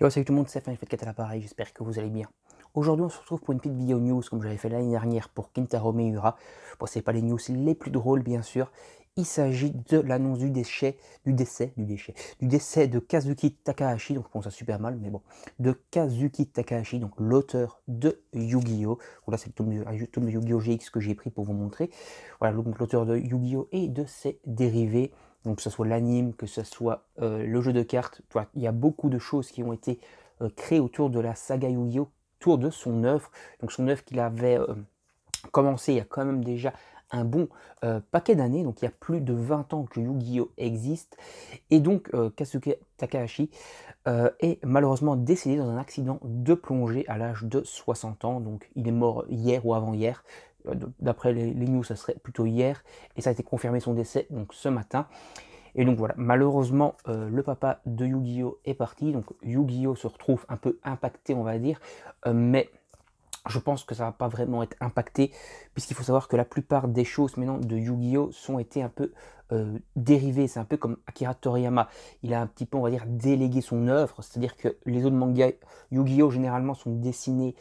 Yo, salut tout le monde, c'est Fate à l'appareil, j'espère que vous allez bien. Aujourd'hui, on se retrouve pour une petite vidéo news, comme j'avais fait l'année dernière pour Kintaro Miura. Bon, c'est pas les news les plus drôles, bien sûr. Il s'agit de l'annonce du décès de Kazuki Takahashi, donc je pense ça super mal, mais bon, de Kazuki Takahashi, donc l'auteur de Yu-Gi-Oh! Voilà, c'est le tome de Yu-Gi-Oh! GX que j'ai pris pour vous montrer. Voilà, donc l'auteur de Yu-Gi-Oh! Et de ses dérivés. Donc que ce soit l'anime, que ce soit le jeu de cartes, tu vois, il y a beaucoup de choses qui ont été créées autour de la saga Yu-Gi-Oh! Autour de son œuvre. Donc son œuvre qu'il avait commencé il y a quand même déjà un bon paquet d'années, donc il y a plus de 20 ans que Yu-Gi-Oh! Existe. Et donc Kazuki Takahashi est malheureusement décédé dans un accident de plongée à l'âge de 60 ans. Donc il est mort hier ou avant-hier. D'après les news, ça serait plutôt hier. Et ça a été confirmé son décès donc ce matin. Et donc voilà, malheureusement, le papa de Yu-Gi-Oh! Est parti. Donc Yu-Gi-Oh! Se retrouve un peu impacté, on va dire. Mais je pense que ça va pas vraiment être impacté, puisqu'il faut savoir que la plupart des choses maintenant de Yu-Gi-Oh! Sont été un peu dérivées. C'est un peu comme Akira Toriyama. Il a un petit peu, on va dire, délégué son œuvre, c'est-à-dire que les autres mangas Yu-Gi-Oh! Généralement sont dessinés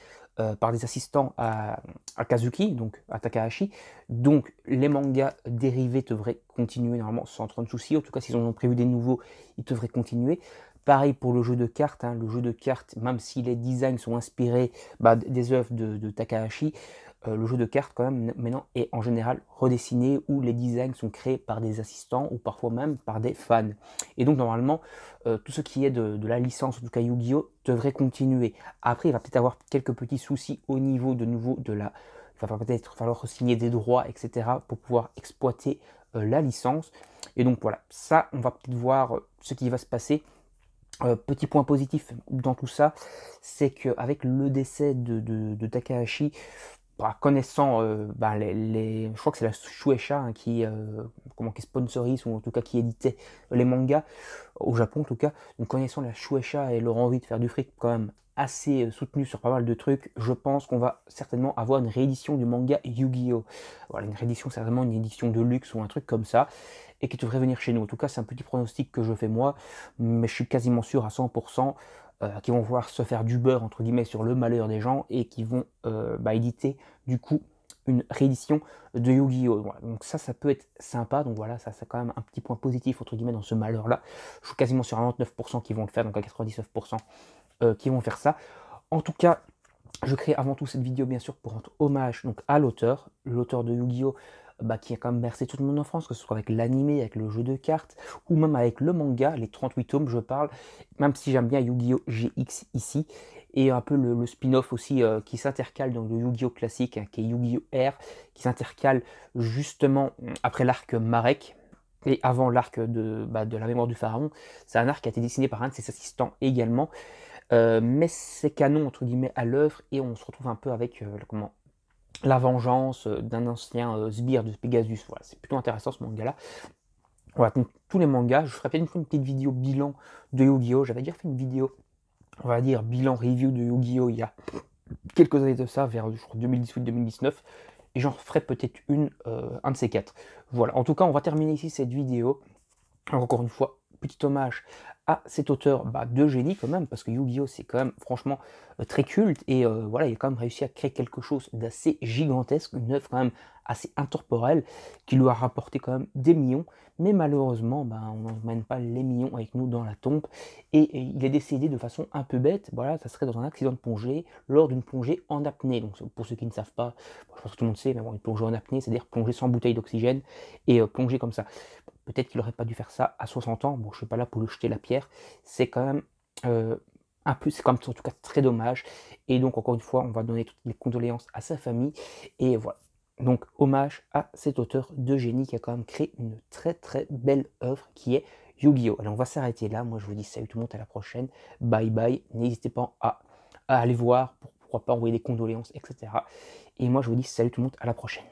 par des assistants à Kazuki, donc à Takahashi. Donc les mangas dérivés devraient continuer normalement sans trop de soucis. En tout cas, s'ils en ont prévu des nouveaux, ils devraient continuer. Pareil pour le jeu de cartes. Hein. Le jeu de cartes, même si les designs sont inspirés des œuvres de Takahashi, le jeu de cartes quand même maintenant est en général redessiné où les designs sont créés par des assistants ou parfois même par des fans. Et donc normalement, tout ce qui est de la licence, en tout cas Yu-Gi-Oh! Devrait continuer. Après, il va peut-être avoir quelques petits soucis au niveau de nouveau de la... Il va peut-être falloir signer des droits, etc. pour pouvoir exploiter la licence. Et donc voilà, ça, on va peut-être voir ce qui va se passer. Petit point positif dans tout ça, c'est qu'avec le décès de Takahashi, bah, connaissant je crois que c'est la Shueisha hein, qui sponsorise ou en tout cas qui éditait les mangas au Japon en tout cas. Donc connaissant la Shueisha et leur envie de faire du fric quand même assez soutenu sur pas mal de trucs, je pense qu'on va certainement avoir une réédition du manga Yu-Gi-Oh! Voilà, une réédition, c'est vraiment une édition de luxe ou un truc comme ça, et qui devrait venir chez nous. En tout cas, c'est un petit pronostic que je fais moi, mais je suis quasiment sûr à 100% qu'ils vont vouloir se faire du beurre entre guillemets sur le malheur des gens et qui vont éditer du coup une réédition de Yu-Gi-Oh! Voilà. Donc ça peut être sympa. Donc voilà, ça c'est quand même un petit point positif entre guillemets dans ce malheur-là. Je suis quasiment sur 99% qui vont le faire, donc à 99% qui vont faire ça. En tout cas, je crée avant tout cette vidéo bien sûr pour rendre hommage donc, à l'auteur de Yu-Gi-Oh! Qui a quand même bercé toute mon enfance, que ce soit avec l'animé, avec le jeu de cartes, ou même avec le manga, les 38 tomes je parle, même si j'aime bien Yu-Gi-Oh! GX ici, et un peu le spin-off aussi qui s'intercale dans le Yu-Gi-Oh! Classique, hein, qui est Yu-Gi-Oh! R, qui s'intercale justement après l'arc Marek, et avant l'arc de la mémoire du pharaon. C'est un arc qui a été dessiné par un de ses assistants également, mais c'est canon entre guillemets à l'œuvre et on se retrouve un peu avec la vengeance d'un ancien sbire de Pegasus. Voilà, c'est plutôt intéressant ce manga-là. Voilà, donc tous les mangas, je ferai peut-être une petite vidéo bilan de Yu-Gi-Oh! J'avais déjà fait une vidéo, on va dire, bilan review de Yu-Gi-Oh! Il y a quelques années de ça, vers je crois 2018-2019, et j'en ferai peut-être un de ces quatre. Voilà, en tout cas, on va terminer ici cette vidéo. Alors, encore une fois, petit hommage à cet auteur de génie quand même, parce que Yu-Gi-Oh! C'est quand même franchement très culte, et voilà, il a quand même réussi à créer quelque chose d'assez gigantesque, une œuvre quand même assez intemporelle, qui lui a rapporté quand même des millions, mais malheureusement, on n'emmène pas les millions avec nous dans la tombe, et il est décédé de façon un peu bête, voilà, ça serait dans un accident de plongée, lors d'une plongée en apnée. Donc pour ceux qui ne savent pas, je pense que tout le monde sait, mais bon, une plongée en apnée, c'est-à-dire plonger sans bouteille d'oxygène, et plonger comme ça. Peut-être qu'il n'aurait pas dû faire ça à 60 ans. Bon, je ne suis pas là pour lui jeter la pierre. C'est quand même un peu, c'est quand même en tout cas très dommage. Et donc, encore une fois, on va donner toutes les condoléances à sa famille. Et voilà. Donc, hommage à cet auteur de génie qui a quand même créé une très très belle œuvre qui est Yu-Gi-Oh! Alors, on va s'arrêter là. Moi, je vous dis salut tout le monde, à la prochaine. Bye bye. N'hésitez pas à aller voir, pourquoi pas envoyer des condoléances, etc. Et moi, je vous dis salut tout le monde, à la prochaine.